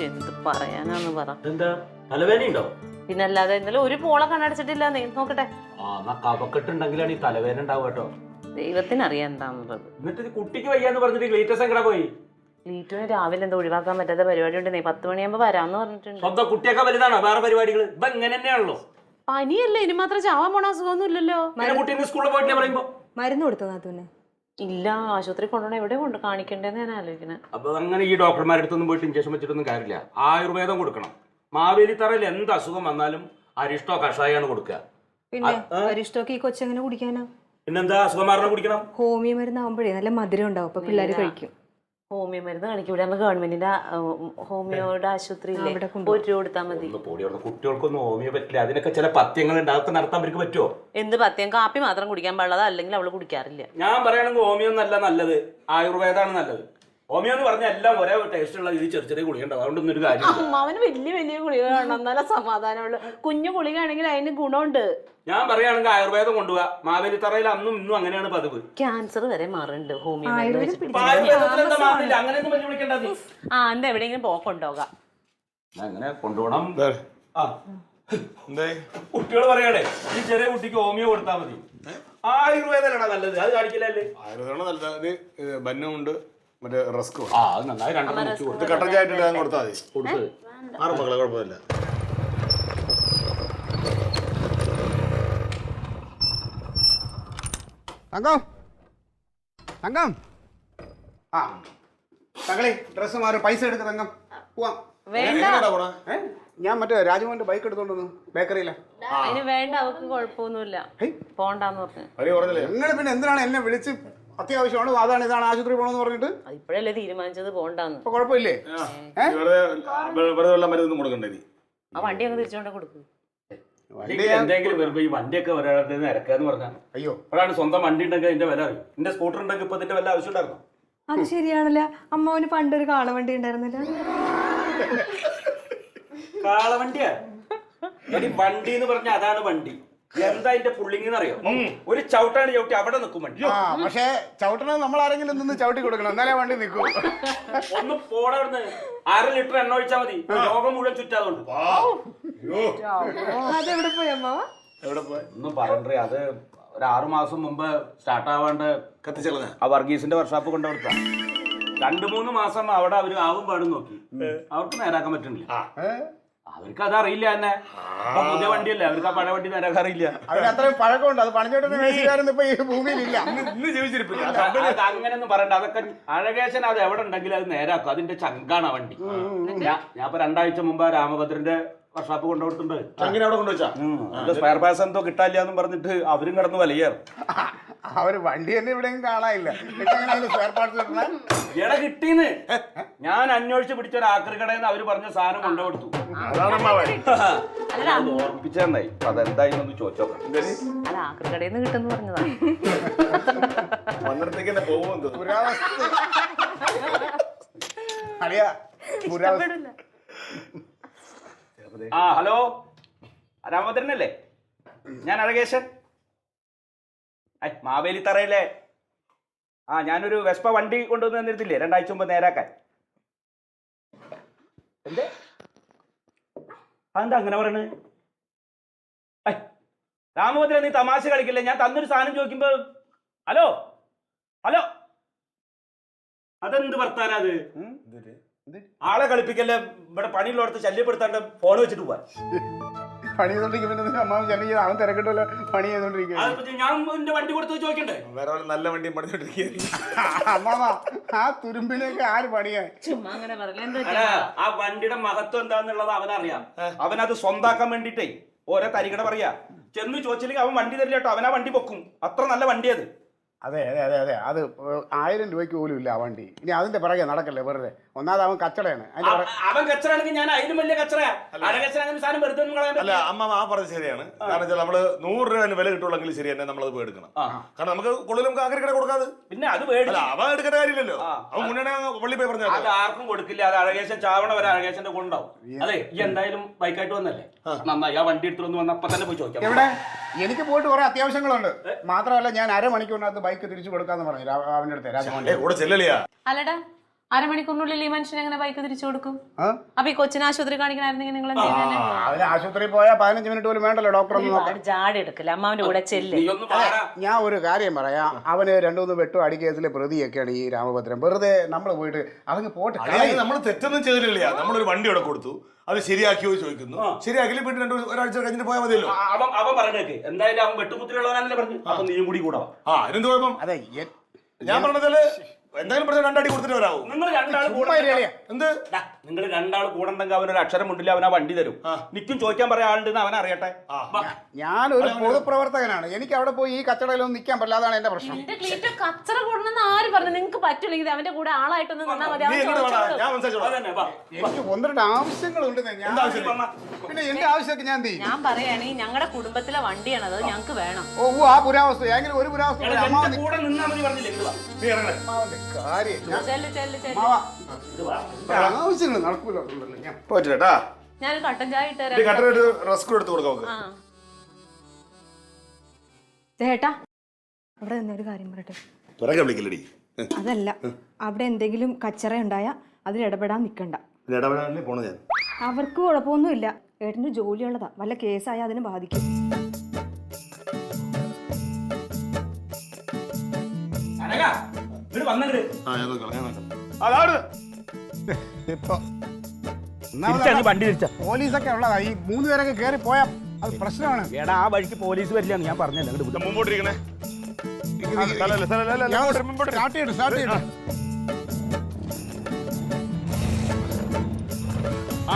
എന്ത് പറയാനാന്ന് പറ. എന്താ തലവേദനയുണ്ടോ? പിന്നെ അല്ലാതെ ഇന്നലെ ഒരു പോളെ കണ്ണടച്ചിട്ടില്ല. നീ നോക്കട്ടെ. കഫക്കെട്ടുണ്ടെങ്കിലാണ് ഈ തലവേദന ഉണ്ടാവുക കേട്ടോ. ദൈവത്തിനറിയാം എന്താന്നുള്ളത്. എന്നിട്ട് കുട്ടിക്ക് വയ്യാന്ന് പറഞ്ഞിട്ട് ഗ്ലീറ്റസ് എങ്ങനെ പോയി? ലീറ്റുവിന് രാവിലെ എന്താ ഒഴിവാക്കാൻ പറ്റാത്ത പരിപാടി ഉണ്ട്. 10 മണിയാകുമ്പോ വരാന്ന് പറഞ്ഞിട്ടുണ്ട്. സ്വന്തം കുട്ടിയൊക്കെ വലുതാണോ? വേറെ പരിപാടികൾ ഇപ്പൊ ഇങ്ങനെ തന്നെയാണല്ലോ. പനിയല്ലേ, ഇനി മാത്രം ചാവാൻ പോണ അസുഖമൊന്നും ഇല്ലല്ലോ. കുട്ടീനെ സ്കൂളിൽ പോയിട്ടില്ല പറയുമ്പോ മരുന്ന് കൊടുത്തോ നാത്തൂന്? ഇല്ല, ആശുപത്രി കൊണ്ടുപോകണം. എവിടെ കൊണ്ട് കാണിക്കണ്ടേന്ന് ഞാൻ ആലോചിക്കുന്നത്. അപ്പൊ അങ്ങനെ ഈ ഡോക്ടർമാരുടെ അടുത്തൊന്നും പോയിട്ട് ഇഞ്ചക്ഷൻ വെച്ചിട്ടൊന്നും കാര്യമില്ല. ആയുർവേദം കൊടുക്കണം. മാവേലിത്തറയിൽ എന്ത് അസുഖം വന്നാലും അരിഷ്ടോ കഷായാണ് കൊടുക്കുക. പിന്നെ അരിഷ്ടമൊക്കെ ഈ കൊച്ചെങ്ങനെ കുടിക്കാനാ? പിന്നെന്താ അസുഖം മാറണം കുടിക്കണം. ഹോമിയോ മരുന്ന് ആവുമ്പോഴേ നല്ല മധുരം ഉണ്ടാവും, അപ്പൊ പിള്ളേര് കഴിക്കും. ഹോമിയോ മരുന്ന് കാണിക്കും. ഇവിടെ നമ്മൾ ഗവൺമെന്റിന്റെ ഹോമിയോയുടെ ആശുപത്രിയില്ലേ, ഒരു രൂപ കൊടുത്താൽ മതി. കുട്ടികൾക്കൊന്നും ഹോമിയോ പറ്റില്ല. അതിനൊക്കെ ചില പത്യങ്ങൾ ഉണ്ടാക്കി നടത്താൻ അവർക്ക് പറ്റുമോ? എന്ത് പത്യം? കാപ്പി മാത്രം കുടിക്കാൻ പാടുള്ളതാ, അല്ലെങ്കിൽ അവള് കുടിക്കാറില്ല. ഞാൻ പറയുകയാണെങ്കിൽ ഹോമിയോ എന്നല്ല നല്ലത്, ആയുർവേദമാണ് നല്ലത്. ഹോമിയോ എന്ന് പറഞ്ഞാൽ എല്ലാം ഒരേ ടേസ്റ്റ് ഉള്ള ഇത് ചെറിയ ചെറിയ ഗുളികണ്ടാവും. അതുകൊണ്ടൊന്നും ഒരു കാര്യം. അമ്മാവന് വലിയ വലിയ ഗുളിക കാണണം, എന്നാലും സമാധാനമുള്ളു. കുഞ്ഞു ഗുളികയാണെങ്കിൽ അതിന് ഗുണമുണ്ട്. ഞാൻ പറയുകയാണെങ്കിൽ ആയുർവേദം കൊണ്ടുപോവാ. മാവേലിത്തറയിൽ അന്നും ഇന്നും അങ്ങനെയാണ് പതിവ്. ക്യാൻസർ വരെ മാറുന്നുണ്ട് ഹോമിയോ. അങ്ങനെയൊന്നും വലിയ വിളിക്കണ്ട. എന്താ എവിടെയെങ്കിലും പോക്കൊണ്ടോകാം. അങ്ങനെ കൊണ്ടുപോകണം. കുട്ടികൾ പറയാണേ ഈ ചെറിയ കുട്ടിക്ക് ഹോമിയോ കൊടുത്താൽ മതി. ആയുർവേദമാണ് നല്ലത്. അത് കാണിക്കില്ലല്ലേ? ആയുർവേദമാണ് നല്ലത്. ബന്നുണ്ട്, മറ്റേ റസ്ക്. അത് നന്നായി ഇത് കട്ടൻ ചായ ഇട്ട് കൊടുത്താൽ മതി. കൊടുത്ത് ആറ് മക്കളെ കുഴപ്പമില്ല. തങ്കം തങ്കം ആ തങ്ങളെ ഡ്രസ്സ് മാറി പൈസ എടുക്ക തങ്കം പോവാം. ഞാൻ മറ്റേ രാജമോഹന്റെ ബൈക്ക് എടുത്തോണ്ട് വന്നു ബേക്കറിയില്ല. അതിന് വേണ്ട, അവർക്ക് കുഴപ്പമൊന്നുമില്ല, പോണ്ടെന്ന് പറഞ്ഞു. നിങ്ങൾ പിന്നെ എന്തിനാണ് എന്നെ വിളിച്ച് അത്യാവശ്യമാണ് അതാണ് ഇതാണ് ആശുപത്രി പോകണമെന്ന് പറഞ്ഞിട്ട്? ഇപ്പോഴല്ലേ തീരുമാനിച്ചത് പോണ്ടാന്ന്. അപ്പൊ കുഴപ്പമില്ലേ? മരുന്ന് കൊടുക്കണ്ടേ? ആ വണ്ടി അങ്ങ് തിരിച്ചോണ്ട് കൊടുക്കും. എന്തെങ്കിലും വരുമ്പോ ഈ വണ്ടിയൊക്കെ ഒരാളുടെ ഇറക്കാന്ന് പറഞ്ഞാൽ അയ്യോ ഒരാൾ സ്വന്തം വണ്ടി ഉണ്ടെങ്കിൽ അതിന്റെ വില അറിയും. എന്റെ സ്കൂട്ടർ ഉണ്ടെങ്കിൽ ഇപ്പൊ ഇതിന്റെ വല്ല ആവശ്യം ഉണ്ടായിരുന്നു. അത് ശരിയാണല്ലോ. അമ്മാവന് പണ്ടൊരു കാളവണ്ടി ഉണ്ടായിരുന്നില്ല? കാളവണ്ടിയാ വണ്ടി എന്ന് പറഞ്ഞാൽ അതാണ് വണ്ടി. എന്താ അതിന്റെ പുള്ളിങ് അറിയോ? ഒരു ചവിട്ടാണ് ചവിട്ടി അവിടെ നിൽക്കും വണ്ടി. പക്ഷെ ചവിട്ടണത് നമ്മൾ ആരെങ്കിലും നിന്ന് ചവിട്ടി കൊടുക്കണം, എന്നാലേ വണ്ടി നിൽക്കൂ. ഒന്ന് പോടവിടുന്ന് 1/2 ലിറ്റർ എണ്ണ ഒഴിച്ചാൽ മതി, ലോകം മുഴുവൻ ചുറ്റാതുകൊണ്ട്. അതെവിടെ പോയി അമ്മാവ? ഒന്നും പറയണ്ടേ. അത് ഒരു 6 മാസം മുമ്പ് സ്റ്റാർട്ട് ആവാണ്ട് കത്തിച്ചളഞ്ഞ ആ വർഗീസിന്റെ വർഷാപ്പ് കൊണ്ടുകൊടുത്ത 2-3 മാസം അവിടെ അവര് ആവും പാടും നോക്കി. അവർക്ക് നേരാക്കാൻ പറ്റുന്നില്ല. അവർക്ക് അതറിയില്ല തന്നെ. പുതിയ വണ്ടിയല്ലേ, അവർക്ക് ആ പഴയ വണ്ടി നേരാക്കാൻ അറിയില്ല. അതിന് അത്രയും പഴക്കമുണ്ട്. അത് പണിച്ചോട്ടുന്ന മേശക്കാരൊന്നും ഇപ്പൊ ഈ ഭൂമിയിലില്ല. ഇന്ന് ജീവിച്ചിരിപ്പില്ല. അങ്ങനെയൊന്നും പറയണ്ട. അതൊക്കെ അഴകേശൻ അത് എവിടെ ഉണ്ടെങ്കിലും അത് നേരാക്കും. അതിന്റെ ചങ്കാണ് ആ വണ്ടി. ഞാൻ ഇപ്പൊ 2 ആഴ്ച മുമ്പ് രാമഭദ്രന്റെ വർഷാപ്പ് കൊണ്ടുപോയിട്ടുണ്ട്. അങ്ങനെ അവിടെ കൊണ്ടുവച്ചാ സ്പെയർ പാസ് എന്തോ കിട്ടാനില്ലാന്നും പറഞ്ഞിട്ട് അവരും കിടന്ന് വലിയേറും. അവര് വണ്ടി തന്നെ ഇവിടെയും കാണാനില്ല. എട കിട്ടീന്ന് ഞാൻ അന്വേഷിച്ച് പിടിച്ച ഒരു ആക്രി കടയിൽ നിന്ന് അവര് പറഞ്ഞ സാധനം കൊണ്ടുകൊടുത്തു. അത് ഓർമ്മിപ്പിച്ചെന്നായി. അതെന്തായിന്നൊന്ന് ചോദിച്ചോക്കാം. അല്ല, ആക്രിക്കടയിൽ നിന്ന് കിട്ടുന്നു പറഞ്ഞതാ. വന്നിടത്തേക്ക് തന്നെ പോകുമെന്ന്. ഹലോ, രാമഭദ്രനല്ലേ? ഞാൻ അഴകേശൻ. മാവേലിത്തറയിലെ ഞാനൊരു വെസ്പ വണ്ടി കൊണ്ടുവന്ന് തന്നിരുന്നില്ലേ 2 ആഴ്ച മുമ്പ് നേരാക്കാൻ. എന്തേ അതെന്താ അങ്ങനെ പറയണ്? രാമഭദ്രൻ, നീ തമാശ കളിക്കില്ലേ? ഞാൻ തന്നൊരു സാധനം ചോദിക്കുമ്പോ ഹലോ ഹലോ അതെന്ത് വർത്താനത്? ആളെ കളിപ്പിക്കല്ലേ. ഇവിടെ പണിയുള്ളടത്ത് ശല്യപ്പെടുത്താണ്ട് ഫോൺ വെച്ചിട്ട് പോവാ. പണി ചെയ്തോണ്ടിരിക്കും. പിന്നെ അമ്മാവൻ ചെല്ലിയ അവൻ തിരക്കിട്ടല്ലോ പണി ചെയ്തോണ്ടിരിക്കുക. ഞാൻ എന്റെ വണ്ടി കൊടുത്ത് ചോദിക്കണ്ടേ? വേറെ നല്ല വണ്ടിയും പണിച്ചോണ്ടിരിക്കുക. അമ്മാവ ആ തുരുമ്പിലേക്ക് ആര് പണിയായി? ചുമ്മാ അങ്ങനെ പറയല. ആ വണ്ടിയുടെ മഹത്വം എന്താന്നുള്ളത് അവനറിയാം. അവനത് സ്വന്താക്കാൻ വേണ്ടിട്ടേ ഓരോ തരികട പറയാ. ചെന്ന് ചോദിച്ചില്ലെങ്കിൽ അവൻ വണ്ടി തരില്ല കേട്ടോ. അവനാ വണ്ടി പൊക്കും. അത്ര നല്ല വണ്ടി അത്. അതെ അതെ അതെ അതെ. അത് 1000 രൂപയ്ക്ക് പോലും ഇല്ല ആ വണ്ടി. ഇനി അതിന്റെ പിറകെ നടക്കല്ലേ വെറുതെ. ഒന്നാമത് അവൻ കച്ചടയാണ്. അവൻ കച്ചറാണെങ്കിൽ ഞാൻ അതിനും വലിയ കച്ചറയാ. സാധനം വെറുതെ അല്ല അമ്മ ആ പറഞ്ഞത് ശരിയാണ്. കാരണം വെച്ചാൽ നമ്മള് 100 രൂപ വില കിട്ടുള്ളെങ്കിൽ ശരി തന്നെ നമ്മളത് പോയി എടുക്കണം. കാരണം നമുക്ക് കൂടുതലും കാക്കരക്കട കൊടുക്കാതെ പിന്നെ അത് വേടില്ല. അവൻ എടുക്കേണ്ട കാര്യമില്ലല്ലോ. അവൻ മുന്നേ പള്ളി പോയി പറഞ്ഞാൽ അത് ആർക്കും കൊടുക്കില്ല. അത് അഴകേശൻ ചാവണ വരെ അഴകേശന്റെ കൂടെ ഉണ്ടാവും. അതെ, ഈ എന്തായാലും ബൈക്കായിട്ട് വന്നല്ലേ, നന്നായി. ആ വണ്ടി എടുത്തു വന്ന് അപ്പൊ തന്നെ പോയി ചോദിക്കാം. എവിടെ? എനിക്ക് പോയിട്ട് കുറെ അത്യാവശ്യങ്ങളുണ്ട്. മാത്രമല്ല ഞാൻ 1/2 മണിക്കൂറിനകത്ത് ബൈക്ക് തിരിച്ചു കൊടുക്കാന്ന് പറഞ്ഞു അവന്റെ അടുത്ത് രാജമോഹൻ. കൂടെ ചെല്ലലിയാ. അല്ലടാ, അരമണിക്കൂറിനുള്ളിൽ ഈ മനുഷ്യൻ എങ്ങനെ ബൈക്ക് തിരിച്ചു കൊടുക്കും? ആ? അപ്പൊ ഈ കൊച്ചിനെ ആശുപത്രി കാണിക്കണായിരുന്നെങ്കിൽ നിങ്ങൾ എന്ത് ചെയ്യുന്നേ? അതിന് ആശുപത്രിയിൽ പോയാൽ 15 മിനിറ്റ് പോലും വേണ്ടല്ലോ ഡോക്ടർ ഒന്ന് നോക്കാം. ജാടി എടുക്കില്ല, അമ്മാവന്റെ കൂടെ ചെല്ല്. നീ ഒന്ന് പാടാ. ഞാൻ ഒരു കാര്യം പറയാം, അവന് 2-3 വെട്ടും അടിക്കേസിലെ പ്രതിയൊക്കെയാണ് ഈ രാമഭദ്രൻ. വെറുതെ നമ്മൾ പോയിട്ട് അതങ്ങ് പോട്ട് നമ്മൾ തെറ്റൊന്നും ചെയ്തിട്ടില്ല. നമ്മളൊരു വണ്ടി ഇവിടെ കൊടുത്തു, അത് ശരിയാക്കിയോ ചോദിക്കുന്നു. ശരിയാക്കി പിന്നെ ഒരാഴ്ച കഴിഞ്ഞിട്ട് പോയാൽ മതിയല്ലോ. അവൻ പറഞ്ഞേക്ക് എന്തായാലും അവൻ വെട്ടുകുത്തിലുള്ളവനല്ലേ പറഞ്ഞു. അപ്പൊ നീയും കൂടി കൂടാ. അതിനെന്ത് കുഴപ്പം? അതെ ഞാൻ പറഞ്ഞാല് എന്തായാലും പ്രശ്നം 2 അടി കൊടുത്തിട്ട് വരാവൂ. നിങ്ങൾ രണ്ടാൾ എന്ത് നിങ്ങൾ രണ്ടാൾ കൂടണ്ടെങ്കിൽ അവനൊരു അക്ഷരം മുണ്ടില്ല, അവൻ ആ വണ്ടി തരും. നിക്കും ചോദിക്കാൻ പറയാൻ ആളുണ്ടെന്ന് അവൻ അറിയട്ടെ. ഞാനൊരു പൊതുപ്രവർത്തകനാണ്, എനിക്ക് അവിടെ പോയി ഈ കച്ചടയിലൊന്നും നിൽക്കാൻ പറ്റില്ല. അതാണ് എന്റെ പ്രശ്നം. എന്റെ ക്ലീറ്റോ കച്ചറ കൂടണമെന്ന് ആര് പറഞ്ഞു? നിങ്ങൾക്ക് പറ്റൂലെങ്കിൽ അവന്റെ കൂടെ ആളായിട്ടൊന്ന് നിന്നാ മതി. എനിക്ക് 1-2 ആവശ്യങ്ങളുണ്ട്. പിന്നെ എന്റെ ആവശ്യമൊക്കെ ഞാൻ എന്ത് ചെയ്യും? ഞാൻ പറയുകയാണെങ്കിൽ ഞങ്ങളുടെ കുടുംബത്തിലെ വണ്ടിയാണ്, അത് ഞങ്ങൾക്ക് വേണം. ആ പുരാവസ്തു എങ്ങനെ ഒരു പുരാവസ്തു കൂടെ നിന്നാ മതി പറഞ്ഞില്ലേ? ആവശ്യങ്ങൾ നടക്കൂലോ. ഞാൻ പറ്റില്ലേട്ടാ. ഞാനൊരു കട്ടൻ ചായ ഇട്ട് തരാം. കട്ടനായിട്ട് റസ്ക് എടുത്ത് കൊടുക്കാം. ചേട്ടാ അവിടെ നിന്നൊരു കാര്യം പറയട്ടെ. പിറകെ വിളിക്കില്ലടി. അതല്ല, അവിടെ എന്തെങ്കിലും കച്ചറ ഉണ്ടായാൽ അതിൽ ഇടപെടാൻ നിൽക്കണ്ട. പോണ ഞാൻ അവർക്ക് കുഴപ്പമൊന്നുമില്ല, ഏട്ടന് ജോലിയുള്ളതാ. വല്ല കേസായാൽ അതിനെ ബാധിക്കും. പോലീസൊക്കെ ഉള്ളതാ. ഈ 3 പേരൊക്കെ കയറി പോയാ അത് പ്രശ്നമാണ്. എടാ ആ വഴിക്ക് പോലീസ് വരില്ല ഞാൻ പറഞ്ഞല്ലോ. മുമ്പോട്ടിരിക്കണേ.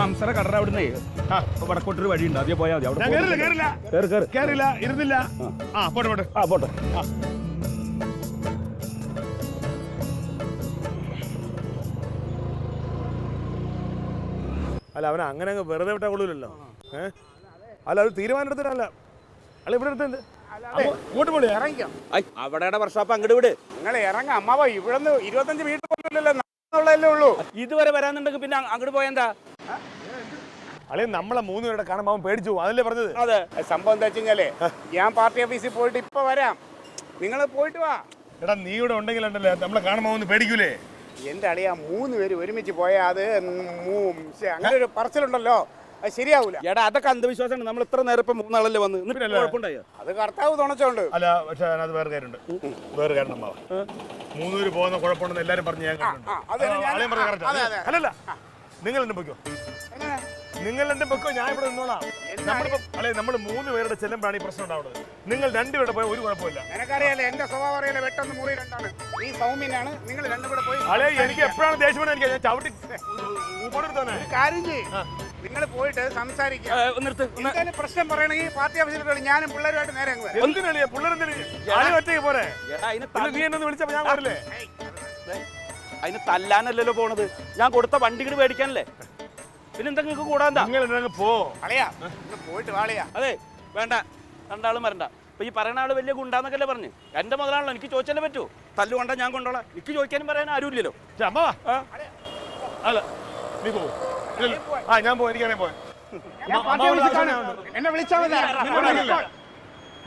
അംസറ കടറ അവിടുന്ന് വടക്കോട്ടൊരു വഴിയുണ്ട്, അതേ പോയാൽ മതി. അവിടെ കേറില്ല, ഇരുന്നില്ല. പോട്ടെ. പോട്ടെ. അല്ല അവൻ അങ്ങനെ അങ്ങ് വെറുതെ വിട്ടാൽ കൊള്ളൂലല്ലോ. അല്ല അത് തീരുമാനം എടുത്തിട്ടല്ല. അല്ല ഇവിടെ എടുത്തത് ഇങ്ങോട്ട് പോയി ഇറങ്ങിക്കാം. അവിടെ വർഷോപ്പ് അങ്ങോട്ട് വിട്. നിങ്ങൾ ഇറങ്ങാം അമ്മാവ. ഇവിടെ 25 മീറ്റർ പോലല്ലേ ഉള്ളൂ. ഇതുവരെ വരാന്നുണ്ടെങ്കിൽ പിന്നെ അങ്ങോട്ട് പോയെന്താ? അല്ലെ നമ്മളെ 3 പേരുടെ കാണുമ്പോൾ അവൻ പേടിച്ചു, അതല്ലേ പറഞ്ഞത്. അതെ, സംഭവം എന്താ വെച്ചാലേ, ഞാൻ പാർട്ടി ഓഫീസിൽ പോയിട്ട് ഇപ്പൊ വരാം, നിങ്ങൾ പോയിട്ട് വാ. എടാ നീ ഇവിടെ ഉണ്ടെങ്കിലുണ്ടല്ലേ നമ്മളെ കാണുമ്പോൾ ഒന്ന് പേടിക്കൂലേ? എന്റെ അളിയാ 3 പേര് ഒരുമിച്ച് പോയാൽ അത് അങ്ങനെ ഒരു പറച്ചിലുണ്ടല്ലോ, അത് ശരിയാവൂല. എടാ അതൊക്കെ അന്ധവിശ്വാസമാണ്. നമ്മൾ ഇത്ര നേരം ഇപ്പൊ 3 ആളല്ലേ വന്ന്. കുഴപ്പമുണ്ടായോ? അത് കർത്താവ് തുണച്ചോണ്ട്. അല്ല പക്ഷെ അതിനകത്ത് വേറെ കാര്യമുണ്ട്. വേറെ കാരണം അമ്മാവ 3 പേര് പോകുന്ന കുഴപ്പമുണ്ടെന്ന് എല്ലാരും പറഞ്ഞ് ഞാൻ കണ്ടിട്ടുണ്ട്. അല്ലല്ല നിങ്ങൾ എന്നെ പൊയ്ക്കോ, നിങ്ങൾ എന്നെ പൊയ്ക്കോ, ഞാൻ ഇവിടെ നിന്നോളാം. നമ്മൾ 3 പേരുടെ ചെല്ലുമ്പോഴാണ് ഈ പ്രശ്നം ഉണ്ടാവുന്നത്. നിങ്ങൾ 2 പേരുടെ പോയാൽ ഒരു കുഴപ്പമില്ല. എനിക്കറിയാലേ, എന്റെ സ്വഭാവം അറിയാലേ, വെട്ടൊന്ന് മുറി 2ആണ്. ഈ സൗമ്യനാണ്, നിങ്ങൾ 2 കൂടെ പോയി. അല്ലെ എനിക്ക് എപ്പോഴാണ് ദേഷ്യം വന്നത്? എനിക്ക് ഞാൻ ചവിട്ടി കാര്യം ചെയ്യും, നിങ്ങൾ പോയിട്ട് സംസാരിക്കാം. പ്രശ്നം പറയണെങ്കിൽ പാർട്ടി ഓഫീസിൽ ഞാനും പിള്ളേരുമായിട്ട് നേരെ അങ്ങ് വരാം. എന്തിനാ പിള്ളേരെന്തിന് ഒറ്റയ്ക്ക് പോരെ? നീ എന്നെ വിളിച്ചപ്പോ ഞാൻ വരില്ലേ? അതിന് തല്ലാനല്ലല്ലോ പോണത്, ഞാൻ കൊടുത്ത വണ്ടികൾ മേടിക്കാനല്ലേ. പിന്നെ എന്താ നിങ്ങൾക്ക് കൂടാൻ പോ പോയിട്ട് വാളിയാ. അതെ വേണ്ട, 2 ആളും വരണ്ട. ഇപ്പൊ ഈ പറയുന്ന ആള് വലിയ ഗുണ്ടാന്നൊക്കെ പറഞ്ഞു. എന്റെ മുതലാണല്ലോ, എനിക്ക് ചോദിച്ചാലേ പറ്റൂ. തല്ലു കൊണ്ടാ ഞാൻ കൊണ്ടോളാം, എനിക്ക് ചോദിക്കാനും പറയാൻ ആരും ഇല്ലല്ലോ. അല്ല നീ പോ. ഞാൻ പോ, എനിക്കറിയാൻ പോയ എന്നെ വിളിച്ചാൽ മതി.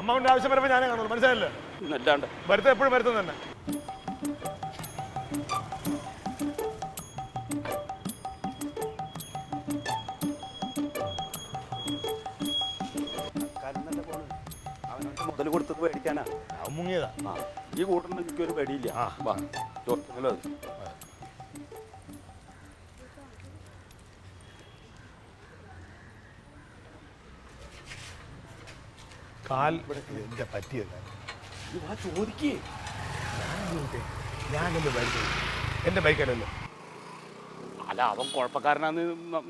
അമ്മാവിന്റെ ആവശ്യം വരുമ്പോ ഞാനേ കാണുള്ളൂ, മനസ്സിലായല്ലോ. അല്ലാണ്ട് വരുത്ത എപ്പോഴും വരുത്തും തന്നെ. മുതൽ കൊടുത്തത് മേടിക്കാനാ മുങ്ങിയതാ. ഈ കൂട്ടത്തിൽ എനിക്കൊരു പേടിയില്ല. കാൽ എന്താ പറ്റിയല്ല ചോദിക്കേ. ഞാനല്ലേ ബൈക്ക്, എന്റെ ബൈക്കല്ലല്ലോ. അല്ല അവൻ കുഴപ്പക്കാരനാന്ന്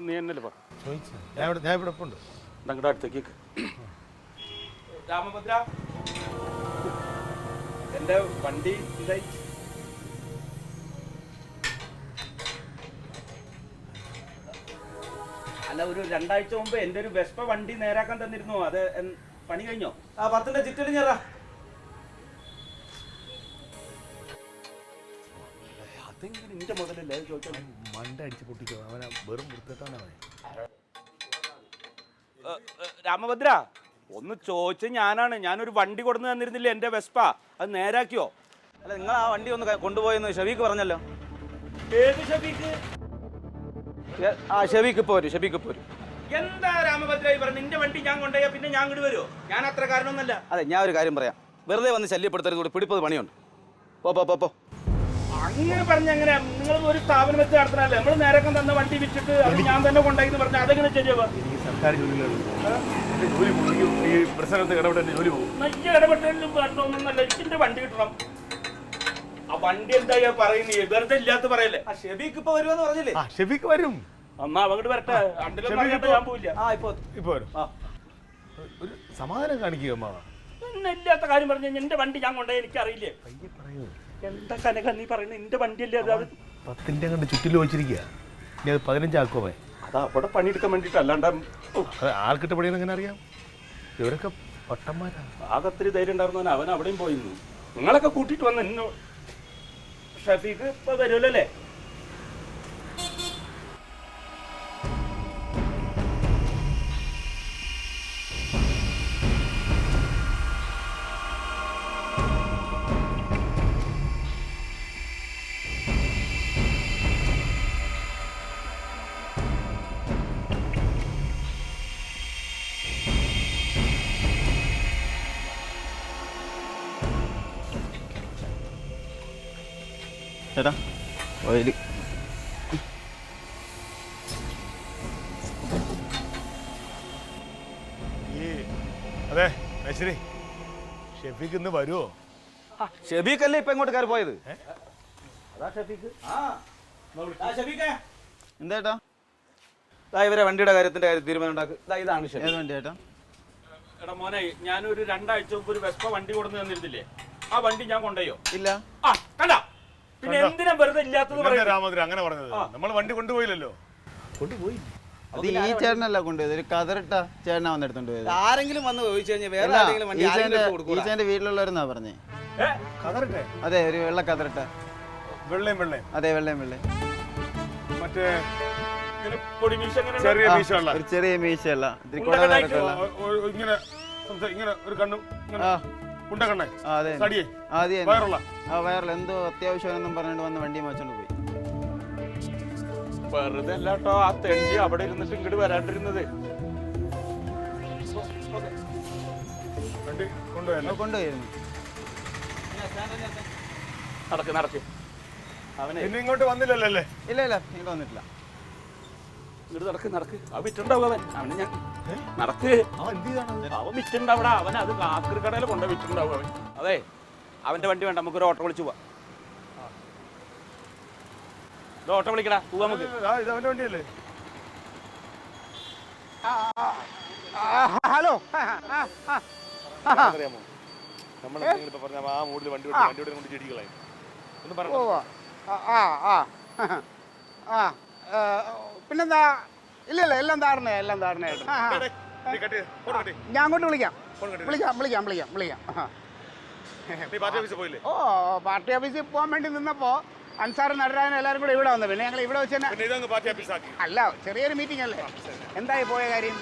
നീ എന്നല്ലേ പറ. ഞാൻ ഇവിടെ ഉണ്ട്. നിങ്ങളുടെ അടുത്തേക്ക് രാമഭദ്ര, എന്റെ വണ്ടി എന്തായി? അല്ല ഒരു 2 ആഴ്ച മുമ്പ് എന്റെ ഒരു വെസ്പ വണ്ടി നേരാക്കാൻ തന്നിരുന്നു. അത് പണി കഴിഞ്ഞോ? 10ന്റെ ചിറ്റടിഞ്ഞറാ. അതെങ്ങനെ നിന്റെ മുതലല്ലേ ചോദിച്ചാൽ മണ്ട അടിച്ച് പൊട്ടിക്കോ. അവനെ വെറും വൃത്തിട്ടാണ് അവൻ. രാമഭദ്ര ഒന്ന് ചോദിച്ച ഞാനൊരു വണ്ടി കൊടുന്ന് തന്നിരുന്നില്ലേ എന്റെ വെസ്പ, അത് നേരാക്കിയോ? അല്ല നിങ്ങൾ ആ വണ്ടി ഒന്ന് കൊണ്ടുപോയെന്ന് ഷവീക്ക് പറഞ്ഞല്ലോ. ഏത് ഷഫീഖ്? ഷെബിക്ക് പോരും, ഷെബിക്ക് പോരും. എന്താ രാമഭദ്രായി പറഞ്ഞു? നിന്റെ വണ്ടി ഞാൻ കൊണ്ടുപോയാ പിന്നെ ഞാൻ ഇങ്ങോട്ട് വരുമോ? ഞാൻ അത്ര കാരണമൊന്നല്ല. അതെ, ഞാൻ ഒരു കാര്യം പറയാം. വെറുതെ വന്ന് ശല്യപ്പെടുത്തരുത്, കൂടി പിടിപ്പത് പണിയുണ്ട്. പോ. അങ്ങനെ പറഞ്ഞ എങ്ങനെ? നിങ്ങൾ ഒരു സ്ഥാപനം വെച്ച് നടത്തണല്ലേ? നമ്മൾ നേരൊക്കെ തന്ന വണ്ടി വിറ്റിട്ട് അത് ഞാൻ തന്നെ കൊണ്ടായി പറഞ്ഞാൽ അതെങ്ങനെ ശരിയാവാ? എനിക്ക് സർക്കാർ ജോലിയിലാണ് ജോലി പോകും. ഈ പ്രശ്നത്തെ ഇടപെട്ട് ജോലി പോകും. നല്ല ഇടപെട്ടാലും വേണ്ടൊന്നല്ല. എനിക്കിന്റെ വണ്ടി കിട്ടണം. ആ വണ്ടി എന്താ പറയുന്നേ? വെറുതെ ഇല്ലാത്ത പറയല്ലേ? ഷെബിക്ക് ഇപ്പൊ വരുമെന്ന് പറഞ്ഞില്ലേ? ഷെഫീക്ക് വരും. അമ്മ അങ്ങോട്ട് വരട്ടെ. ഞാൻ പോയില്ല. ഇപ്പൊ വരും. ഒരു സമാധാനം കാണിക്കുക അമ്മാവ. ഇല്ലാത്ത കാര്യം പറഞ്ഞു. എന്റെ വണ്ടി ഞാൻ കൊണ്ടുപോയി എനിക്കറിയില്ലേ? എന്താ കനക നീ പറയുന്നത്? എന്റെ വണ്ടിയല്ലേ അത്? 10 കണ്ട് ചുറ്റിൽ വെച്ചിരിക്കുക. ഇനി അത് 15 ആക്കുമോ? അതാ അവിടെ പണിയെടുക്കാൻ വേണ്ടിട്ട് അല്ലാണ്ട് ആൾക്കിട്ട് പണിയെന്ന് എങ്ങനെ അറിയാം? ഇവരൊക്കെ പട്ടന്മാരാണ്. ആകത്തിരി ധൈര്യം ഉണ്ടായിരുന്നു. അവൻ അവിടെയും പോയിരുന്നു. നിങ്ങളൊക്കെ കൂട്ടിട്ട് വന്ന് എന്നോ ഷഫീഖ് ഇപ്പൊ വരുമല്ലോ അല്ലേ? ചേട്ടാ ഓയില്. അതെ ശരി. ഷെഫീക്ക് ഇന്ന് വരുമോ? ഷെബിക്കല്ലേ ഇപ്പൊ എങ്ങോട്ട് കയറി പോയത്? എന്താ ഇവരെ വണ്ടിയുടെ കാര്യത്തിന്റെ തീരുമാനം ഉണ്ടാക്കുക. ഇതാണ് ഷെബി. ഏത് വണ്ടി ചേട്ടാ? എടാ മോനെ, ഞാനൊരു 2 ആഴ്ച മുമ്പ് ഒരു വെസ്പ വണ്ടി കൊടുന്നു തന്നിരുന്നില്ലേ? ആ വണ്ടി ഞാൻ കൊണ്ടുപോയോ? ഇല്ല. ആ കണ്ട. പിന്നെ എന്തിനാ വെറുതെ ഇല്ലാത്തത് പറയുന്നത്? രാമദ്ര അങ്ങനെ പറഞ്ഞത്. നമ്മൾ വണ്ടി കൊണ്ടുപോയില്ലല്ലോ. കൊണ്ടുപോയി. അത് ഈ ചേട്ടനല്ല കൊണ്ടുപോയത്, ഒരു കതറിട്ട ചേട്ടനാ വന്നെടുത്തോണ്ട് പോയത്. ആരെങ്കിലും വന്ന് ചോദിച്ചു കഴിഞ്ഞാൽ വേറെ ആരെങ്കിലും വണ്ടി ഈച്ചേന്റെ വീട്ടിലുള്ളവരെന്നാ പറഞ്ഞേ. കതറിട്ടെ? അതെ, ഒരു വെള്ള കതറിട്ട. വെള്ളയും അതെ, വെള്ളയും മറ്റേ ചെറിയ ഒരു ചെറിയ മീശയല്ല, ഇങ്ങനെ ഒരു കണ്ണും ഉണ്ടക്കണ്ണേ. അതെ, വയറുള്ള വയറിൽ എന്തോ അത്യാവശ്യം പറഞ്ഞിട്ട് വന്ന് വണ്ടി വെച്ചോണ്ട് പോയി. വെറുതെ അല്ലാട്ടോ ആ തെണ്ടി അവിടെ ഇരുന്നിട്ട് ഇങ്ങോട്ട് വരാണ്ടിരുന്നത്. കൊണ്ടുപോയിരുന്നു. നടക്ക് അവനെ ഇങ്ങോട്ട് വന്നില്ലല്ലേ? ഇല്ല, ഇങ്ങോട്ട് വന്നിട്ടില്ല. ഇങ്ങോട്ട് നടക്ക്. അവൻ വിറ്റുണ്ടാവും. അവന് ഞാൻ നടക്ക്. അവൻ വിറ്റുണ്ടാവടാ. അവൻ അത് കാക്കറി കടയിൽ കൊണ്ട് വിറ്റുണ്ടാവും അവൻ. അതെ, അവന്റെ വണ്ടി വേണ്ട, നമുക്കൊരു ഓട്ടോ വിളിച്ചു പോവാം. ഓട്ടോ വിളിക്കടാ, പോവാ നമുക്ക്. അവന്റെ വണ്ടിയല്ലേ? ഹലോ. അറിയാമോ, നമ്മളെന്തെങ്കിലും പറഞ്ഞ ആ മൂടിൽ വണ്ടി കൊണ്ട് ചെടികളായി ഒന്ന് പറഞ്ഞു. പിന്നെന്താ? ഇല്ല, എല്ലാം ധാരണയായിട്ട്. ഞാൻ അങ്ങോട്ട് വിളിക്കാം. ഓ, പാർട്ടി ഓഫീസിൽ പോകാൻ വേണ്ടി നിന്നപ്പോ അൻസാർ നടരാജൻ എല്ലാവരും കൂടെ ഇവിടെ വന്നു. പിന്നെ ഞങ്ങൾ ഇവിടെ വെച്ച് അല്ല, ചെറിയൊരു മീറ്റിംഗ് അല്ലേ. എന്തായി പോയ കാര്യം?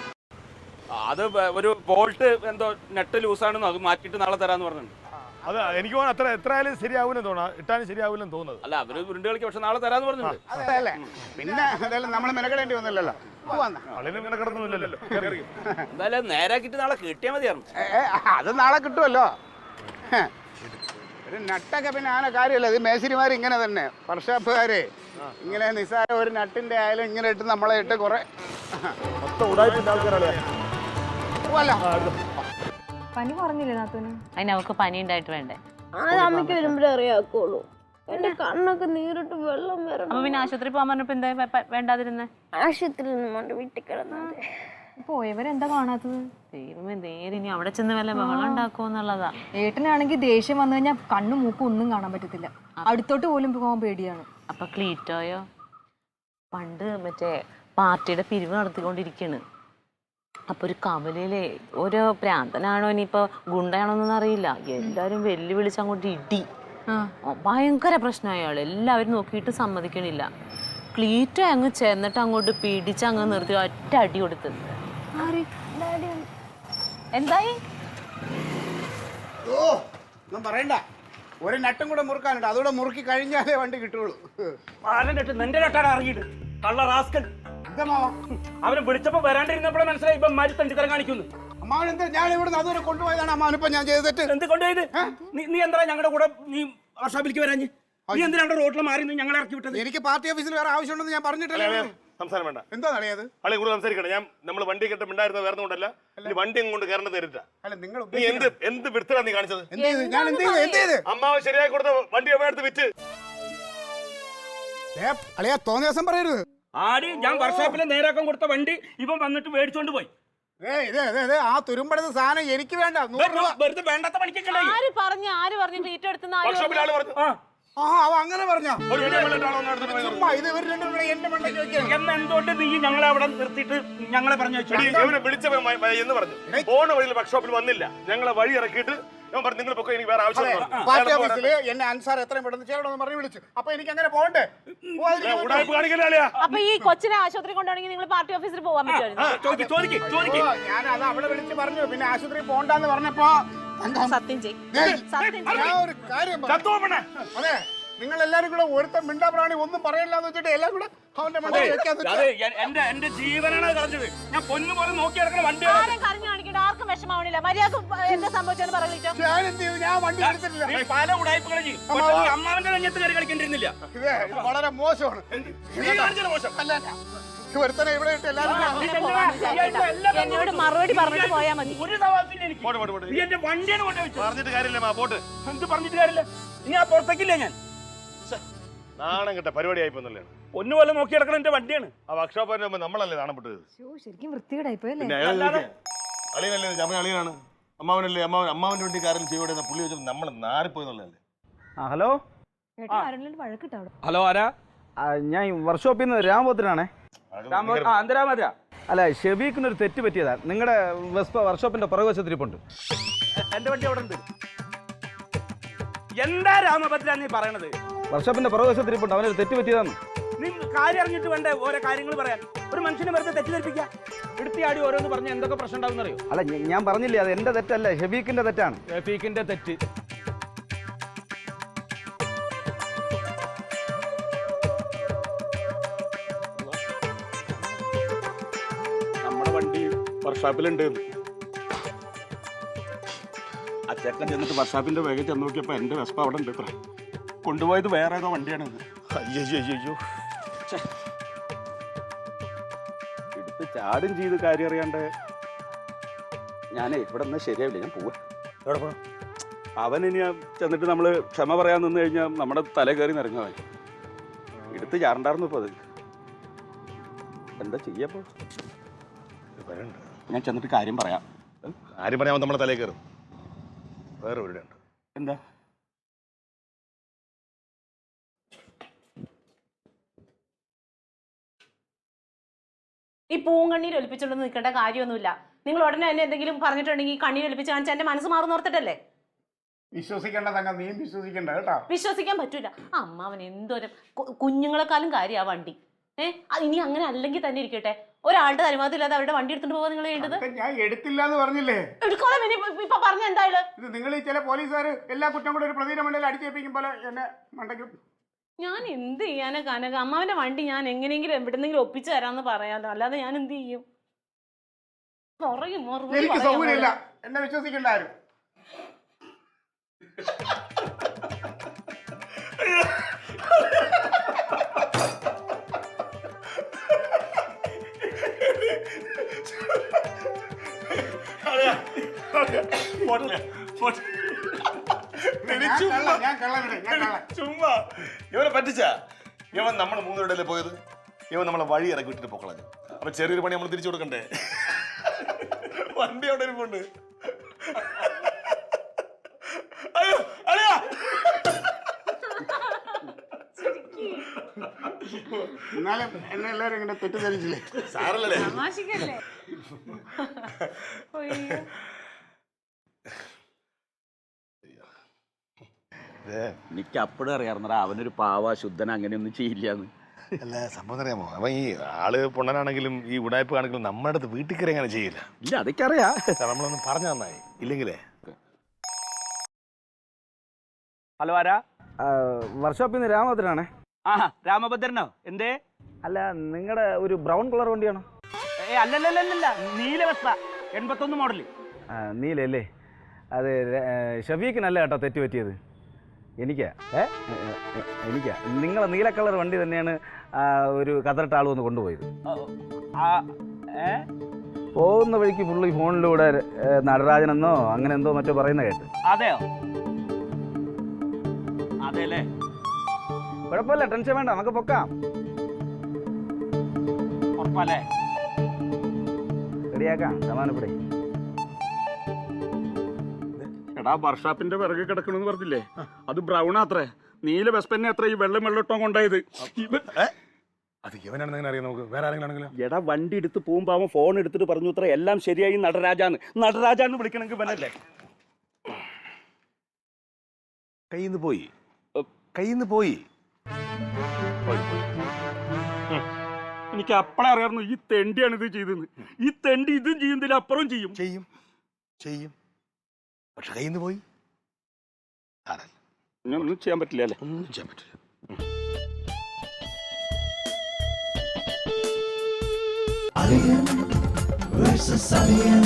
അത് ഒരു ബോൾട്ട് എന്തോ നെറ്റ് ലൂസാണെന്നോ അത് മാറ്റിയിട്ട് നാളെ തരാന്ന് പറഞ്ഞിട്ടുണ്ട്. അത് എനിക്ക് എത്രയായാലും ശരിയാവില്ലെന്ന് തോന്നാ, ഇട്ടാലും ശരിയാവില്ലെന്ന് തോന്നുന്നത്. അല്ല, അവര് ഉരുണ്ട് കളിക്ക്, പക്ഷെ നാളെ തരാന്ന് പറഞ്ഞിട്ടുണ്ട്. അതെ, പിന്നെ എന്തായാലും നമ്മൾ മെനക്കെടേണ്ടി വന്നില്ലല്ലോ. എന്തായാലും നേരാക്കിട്ട് നാളെ കിട്ടിയാൽ മതിയായിരുന്നു. അത് നാളെ കിട്ടുമല്ലോ. ഒരു നട്ടൊക്കെ പിന്നെ ആന കാര്യമല്ല. ഇത് മേശരിമാർ ഇങ്ങനെ തന്നെ, വർഷാപ്പുകാര് ഇങ്ങനെ നിസ്സാര ഒരു നട്ടിന്റെ ആയാലും ഇങ്ങനെ ഇട്ട് നമ്മളെ ഇട്ട് കുറെ പനി കുറഞ്ഞില്ലേ നാത്തൂന്? അതിന് അവൾക്ക് പനി ഉണ്ടായിട്ട് വേണ്ടേ? അത് അമ്മയ്ക്ക് വരുമ്പോഴേ അറിയാക്കുള്ളൂ. എന്റെ കണ്ണൊക്കെ നീരിട്ട് വെള്ളം വരണം. അപ്പൊ പിന്നെ ആശുപത്രി പോകാൻ പറഞ്ഞപ്പോ എന്താ വേണ്ടാതിരുന്നേ? ആശുപത്രിയിൽ നിന്ന് വീട്ടിൽ കിടന്നത്. പോയവരെന്താ കാണാത്തത്? ദൈവമേ, നേരെ ഇനി അവിടെ ചെന്ന് വല്ല ബഹളം ഉണ്ടാക്കുമെന്നുള്ളതാ. ഏട്ടനാണെങ്കിൽ ദേഷ്യം വന്നു കഴിഞ്ഞാൽ കണ്ണും മൂക്കും ഒന്നും കാണാൻ പറ്റത്തില്ല. അടുത്തോട്ട് പോലും പോകാൻ പേടിയാണ്. അപ്പൊ ക്ലീറ്റോയോ? പണ്ട് മറ്റേ പാർട്ടിയുടെ പിരിവ് നടത്തിക്കൊണ്ടിരിക്കണ്. അപ്പൊ ഒരു കമലയിലെ ഒരു പ്രാന്തനാണോ ഇനിയിപ്പോ ഗുണ്ടയാണോന്നൊന്നും അറിയില്ല, എല്ലാരും വെല്ലുവിളിച്ച് അങ്ങോട്ട് ഇടി. ഭയങ്കര പ്രശ്നമായി. അയാൾ എല്ലാവരും നോക്കിയിട്ട് സമ്മതിക്കണില്ല. ക്ലീറ്റോ അങ്ങ് ചെന്നിട്ട് അങ്ങോട്ട് പിടിച്ച് അങ്ങ് നിർത്തി ഒറ്റ അടി കൊടുത്ത്. എന്തായി? പറയണ്ട, ഒരു നട്ടും കൂടെ മുറുക്കാനുണ്ട്, അതുകൂടെ മുറുക്കി കഴിഞ്ഞാലേ വണ്ടി കിട്ടുള്ളൂ. നിന്റെ നട്ടാണ് ഇറങ്ങിയിട്ട് കള്ള റാസ്കൽ. എന്താ മാവ? അവനെ വിളിച്ചപ്പോ വരാണ്ടിരുന്നപ്പോഴേ മനസ്സിലായി ഇപ്പൊ മാരി തണ്ടിത്തരം കാണിക്കുന്നു. അമ്മാവൻ എന്താ ഞാൻ ഇവിടുന്ന് അതുവരെ കൊണ്ടുപോയതാണ് അമ്മാവനിപ്പോ ഞാൻ ചെയ്തിട്ട്. എന്ത് കൊണ്ടുപോയത്? നീ എന്താ ഞങ്ങളുടെ കൂടെ നീ വർഷാപ്പിലേക്ക് വരാഞ്ഞ്? നീ എന്തിനാ അവിടെ റോഡിൽ മാറി ഞങ്ങളെ ഇറക്കി വിട്ടത്? എനിക്ക് പാർട്ടി ഓഫീസിൽ വേറെ ആവശ്യമുണ്ടെന്ന് ഞാൻ പറഞ്ഞിട്ടില്ല. സംസാരം വേണ്ട. എന്താ അറിയാത്? ആളെ കൂടുതൽ സംസാരിക്കണം. ഞാൻ നമ്മൾ വണ്ടി കിട്ടും ഉണ്ടായിരുന്ന വേറെ കൊണ്ടല്ല, വണ്ടി കൊണ്ട് കയറേണ്ടത് നേരിട്ടാ. അല്ല നിങ്ങൾ നീ എന്ത് വൃത്തിയാ നീ കാണിച്ചത്? ഞാൻ എന്ത് ചെയ്ത്? അമ്മാവ് ശരിയായി കൊടുത്ത വണ്ടി എടുത്ത് വിറ്റ്. അളിയാ തോന്നിയ ദിവസം പറയരുത്. ആടി ഞാൻ വർഷാപ്പിലെ നേരാക്കാൻ കൊടുത്ത വണ്ടി ഇവൻ വന്നിട്ട് മേടിച്ചോണ്ട് പോയി. ആ തുരുമ്പെടുത്ത സാധനം എനിക്ക് വേണ്ട. 100 രൂപ വെറുതെ വേണ്ടാത്ത പണിക്കൊക്കെ ആര് പറഞ്ഞു ക്ലീറ്റ് എടുത്തുന്ന ആര് വർക്ക്ഷോപ്പിൽ ആള് പറഞ്ഞു. അവ അങ്ങനെ പറഞ്ഞോ? ഒരു വലിയ വെള്ളട്ടാണോ ഒന്ന് എടുത്തിട്ട് പോയത്? ചുമ്മാ ഇത് ഇവർ രണ്ടും കൂടെ എന്റെ മണ്ടയ്ക്ക് വെക്കുകയാണ്. എന്ന് എന്തുകൊണ്ട് നീ ഞങ്ങളെ അവിടെ നിർത്തിയിട്ട് ഞങ്ങളെ പറഞ്ഞു വെച്ചു? ഇവനെ വിളിച്ചപ്പോ എന്ന് പറഞ്ഞു പോണ വഴിയിൽ വർക്ക്ഷോപ്പിൽ വന്നില്ല, ഞങ്ങളെ വഴി ഇറക്കിയിട്ട് ഞാൻ പറഞ്ഞു നിങ്ങൾ പൊക്കെ എനിക്ക് വേറെ ആവശ്യം. പാർട്ടി ഓഫീസിൽ എന്നെ അൻസാർ എത്രയും പെട്ടെന്ന് ചേരണമെന്ന് പറഞ്ഞ് വിളിച്ചു. അപ്പൊ എനിക്ക് അങ്ങനെ പോകണ്ടേ? ഉടായ്പ കാണിക്കല്ലേ? അപ്പൊ ഈ കൊച്ചിനെ ആശുപത്രി കൊണ്ടുപോകണമെങ്കിൽ നിങ്ങൾ പാർട്ടി ഓഫീസിൽ പോകാൻ പറ്റുമായിരുന്നു. ഞാൻ അത് അവിടെ വിളിച്ച് പറഞ്ഞു. പിന്നെ ആശുപത്രി പോകണ്ടെന്ന് പറഞ്ഞപ്പോ സത്യം ചെയ്യും. ഞാൻ ഒരു കാര്യം അതെ, നിങ്ങൾ എല്ലാരും കൂടെ ഒരുത്ത മിണ്ടാ പ്രാണി ഒന്നും പറയണ്ടെന്ന് വെച്ചിട്ട് എല്ലാം കൂടെ അവന്റെ മണ്ടയിൽ വെക്കാൻ എന്റെ ജീവനാണ് കളഞ്ഞത്. ഞാൻ പൊന്നു പോലെ നോക്കി നടക്കണ വണ്ടി ആരും കരഞ്ഞു കാണിക്കണ്ട, ആർക്കും വിഷമാവണില്ല. മര്യാദ എന്താ സംഭവിച്ചെന്ന് പറയിച്ചോ. ഞാൻ എന്ത് ചെയ്തു? ഞാൻ വണ്ടി എടുത്തിട്ടില്ല. പല ഉടായ്പകൾ ചെയ്യും. അമ്മാവന്റെ നെഞ്ഞത്ത് കയറി കളിക്കേണ്ടിരുന്നില്ല. ഇത് വളരെ മോശമാണ്. അല്ല ഒരുത്തനെ ഇവിടെ ഇട്ട് എല്ലാരും എന്നോട് മറുപടി പറഞ്ഞിട്ട് പോയാ മതി. ഒരു സവാസില്ല എനിക്ക്. നീ എന്റെ വണ്ടിയാണ് കൊണ്ടുപോയി. പറഞ്ഞിട്ട് കാര്യമില്ല പോട്ട്. എന്ത് പറഞ്ഞിട്ട് കാര്യമില്ല. ഇനി ആ പുറത്തേക്കില്ല ഞാൻ. നാണം കിട്ട പരിപാടി ആയിപ്പോന്നല്ലേ. ഒന്നുപോലെ നോക്കി നടക്കണ എന്റെ വണ്ടിയാണ്. ആ വർക്ക്ഷോപ്പ് നമ്മളല്ലേ നാണപ്പെട്ടത്? ശരിക്കും വൃത്തികേടായിപ്പോയല്ലേ? അളിയനല്ലേ ചമ്മ അളിയനാണ്. അമ്മാവനല്ലേ അമ്മാവന്റെ വണ്ടി കാര്യം ചെയ്യോടെ പുള്ളി വെച്ചപ്പോൾ നമ്മൾ നാറിപ്പോയെന്നുള്ളതല്ലേ. ഹലോ ചേട്ടാ ആരെങ്കിലും വഴക്കിട്ടോ? ഹലോ ആരാ? ഞാൻ വർക്ക്ഷോപ്പിൽ നിന്ന് രാമപുത്രനാണേ. അന്തരാമരാ. അല്ല, ഷെബീക്കിനൊരു തെറ്റ് പറ്റിയതാ. നിങ്ങളുടെ വെസ്പ വർക്ക്ഷോപ്പിന്റെ പുറകുവശത്തിരിപ്പുണ്ട്. എന്റെ വണ്ടി അവിടെ ഉണ്ട്. എന്താ രാമഭദ്ര നീ പറയണത്? വർക്ക്ഷോപ്പിന്റെ പുറകുവശത്തിരിപ്പുണ്ട്. അവനൊരു തെറ്റ് പറ്റിയതാണ്. നീ കാര്യം അറിഞ്ഞിട്ട് വേണ്ടേ ഓരോ കാര്യങ്ങൾ പറയാൻ? ഒരു മനുഷ്യനെ വെറുതെ തെറ്റിദ്ധരിപ്പിക്കുക. എടുത്തിയാടി ഓരോന്ന് പറഞ്ഞ എന്തൊക്കെ പ്രശ്നം ഉണ്ടാവും അറിയോ? അല്ല, ഞാൻ പറഞ്ഞില്ലേ, അത് എന്റെ തെറ്റല്ല, ഷെബീക്കിന്റെ തെറ്റാണ്. ഷെഫീഖിന്റെ തെറ്റ്. നമ്മുടെ വണ്ടി വർക്ക്ഷോപ്പിലുണ്ട്. ആ ചെക്കൻ ചെന്നിട്ട് വർക്ക്ഷോപ്പിന്റെ വേഗം ചെന്ന് നോക്കിയപ്പോ എന്റെ വെസ്പ അവിടെ ഉണ്ട്. ഇത്ര കൊണ്ടുപോയത് വേറെ ഏതോ വണ്ടിയാണ്. അയ്യോ എടുത്ത് ചാടും ചെയ്ത് കാര്യം അറിയാണ്ട് ഞാനേ ഇവിടെ നിന്ന് ശരിയാവില്ല. ഞാൻ പോവാ. എവിടെ പോണം? അവനിനി ചെന്നിട്ട് നമ്മള് ക്ഷമ പറയാൻ നിന്ന് കഴിഞ്ഞാൽ നമ്മുടെ തല കയറി നിറങ്ങാൻ എടുത്ത് ചാറണ്ടായിരുന്നു. ഇപ്പൊ അത് എന്താ ചെയ്യപ്പോ? ഞാൻ ചെന്നിട്ട് കാര്യം പറയാം. ആരും പറയാമോ? നമ്മളെ തലേ കയറും. വേറെ എവിടെ ഉണ്ട്? എന്താ ഈ പൂങ്കണ്ണീര് ഒലിപ്പിച്ചോണ്ട് നിൽക്കേണ്ട കാര്യമൊന്നുമില്ല. നിങ്ങൾ ഉടനെ തന്നെ എന്തെങ്കിലും പറഞ്ഞിട്ടുണ്ടെങ്കിൽ കണ്ണീര് ഒലിപ്പിച്ച് കാണിച്ചാൽ എന്റെ മനസ്സ് മാറുന്നോർത്തിട്ടല്ലേ? വിശ്വസിക്കേണ്ട തങ്ക, നീയും വിശ്വസിക്കണ്ട കേട്ടോ. വിശ്വസിക്കാൻ പറ്റൂല. അമ്മാവൻ എന്തോരം കുഞ്ഞുങ്ങളെക്കാളും കാര്യം ആ വണ്ടി. ഇനി അങ്ങനെ അല്ലെങ്കിൽ തന്നെ ഇരിക്കട്ടെ, ഒരാളുടെ അനുവാദം ഇല്ലാതെ അവരുടെ വണ്ടി എടുത്തിട്ട് പോകാൻ നിങ്ങൾ വേണ്ടത്? ഞാൻ എടുത്തില്ല എന്ന് പറഞ്ഞില്ലേ? എടുക്കോളാം. ഇപ്പൊ പറഞ്ഞ എന്തായാലും ഇത് നിങ്ങൾ ഈ ചില പോലീസുകാർ എല്ലാ കുറ്റം കൂടെ ഒരു പ്രതിയുടെ മണ്ടയിൽ അടിച്ചേൽപ്പിക്കും പോലെ എന്നെ മണ്ടയ്ക്കും. ഞാൻ എന്ത് ചെയ്യാനാ കനക? അമ്മാവന്റെ വണ്ടി ഞാൻ എങ്ങനെയെങ്കിലും എവിടെന്നെങ്കിലും ഒപ്പിച്ചു തരാന്ന് പറയാലോ, അല്ലാതെ ഞാൻ എന്ത് ചെയ്യും? എനിക്ക് സൗകര്യമില്ല, എന്നെ വിശ്വസിക്കണ്ട ആരും. ചുമ്മാ ഇവനെ പറ്റിച്ചാ. ഇവൻ നമ്മൾ മൂന്നുപേരുടെ പോയത്. ഇവൻ നമ്മളെ വഴി ഇറക്കി വിട്ടിട്ട് പൊക്കളഞ്ഞു. അപ്പൊ ചെറിയൊരു പണി നമ്മൾ തിരിച്ചു കൊടുക്കണ്ടേ? വണ്ടി അവിടെ ഇരിപ്പുണ്ട്. അയ്യോ അളിയാ, എന്നാലും എന്നെ എല്ലാവരും ഇങ്ങനെ തെറ്റിദ്ധരിച്ചില്ലേ? സാറല്ലേ? എനിക്ക് അപ്പോഴും അറിയാറുന്നടാ അവനൊരു പാവ ശുദ്ധന, അങ്ങനെയൊന്നും ചെയ്യില്ലാന്ന്. അല്ല, സംഭവം അറിയാമോ? അവൻ ഈ ആള് പൊണ്ണനാണെങ്കിലും ഈ ഉടായ്പ ആണെങ്കിലും നമ്മുടെ അടുത്ത് വീട്ടിൽ കയറി അങ്ങനെ ചെയ്യില്ല. ഇല്ല, അതൊക്കെ അറിയാം. നമ്മളൊന്നും പറഞ്ഞു നന്നായി. ഇല്ലെങ്കിലേ ഹലോ ആരാ? വർക്ക്ഷോപ്പിൽ നിന്ന് രാമഭദ്രനാണേ. ആ രാമഭദ്രനോ? എന്തേ? അല്ല, നിങ്ങളുടെ ഒരു ബ്രൗൺ കളർ വണ്ടിയാണോ? അല്ലല്ലല്ല, നീല വെസ്പ 81 മോഡല്. നീലല്ലേ? അത് ഷഫീഖിനല്ല കേട്ടോ തെറ്റ് പറ്റിയത്, എനിക്കാ. എനിക്കാ. നിങ്ങളെ നീല കളർ വണ്ടി തന്നെയാണ് ഒരു കതറിട്ട ആൾ വന്ന് കൊണ്ടുപോയത്. പോകുന്ന വഴിക്ക് പുള്ളി ഫോണിലൂടെ നടരാജനെന്നോ അങ്ങനെ എന്തോ മറ്റോ പറയുന്ന കേട്ട്. അതെയോ? അതെല്ലേ? കുഴപ്പമില്ല, ടെൻഷൻ വേണ്ട, നമുക്ക് പൊക്കാം. ഉറപ്പല്ലേ? റെഡിയാക്കാം, സമാനപ്പെടേ. എടാ വർഷാപ്പിന്റെ പിറകെ കിടക്കണമെന്ന് പറഞ്ഞില്ലേ, അത് ബ്രൗൺ അത്രേ. നീല വെസ്പന്നെ അത്ര ഈ വെള്ളം വെള്ളട്ടോ കൊണ്ടായത്. അത് ഇവനാണെന്ന് എങ്ങനെ അറിയാം നമുക്ക്? വേറെ ആരെങ്കിലും ആണെങ്കിലും? എടാ വണ്ടി എടുത്ത് പോകുമ്പോ അവൻ ഫോൺ എടുത്തിട്ട് പറഞ്ഞു അത്ര എല്ലാം ശരിയായി, നടരാജാന്ന് വിളിക്കണമെങ്കിൽ ഇവനല്ലേ. കയ്യിന്ന് പോയി, കയ്യിന്ന് പോയി. എനിക്ക് അപ്പളെ അറിയായിരുന്നു ഈ തെണ്ടിയാണ് ഇത് ചെയ്തെന്ന്. ഈ തെണ്ടി ഇതും ചെയ്യുന്നതിൽ അപ്പുറം ചെയ്യും. ചെയ്യും ചെയ്യും പക്ഷെ കയ്യിന്ന് പോയി. ഞാൻ ഒന്നും ചെയ്യാൻ പറ്റില്ല അല്ലേ? ഒന്നും ചെയ്യാൻ പറ്റില്ല. Alien versus Alien.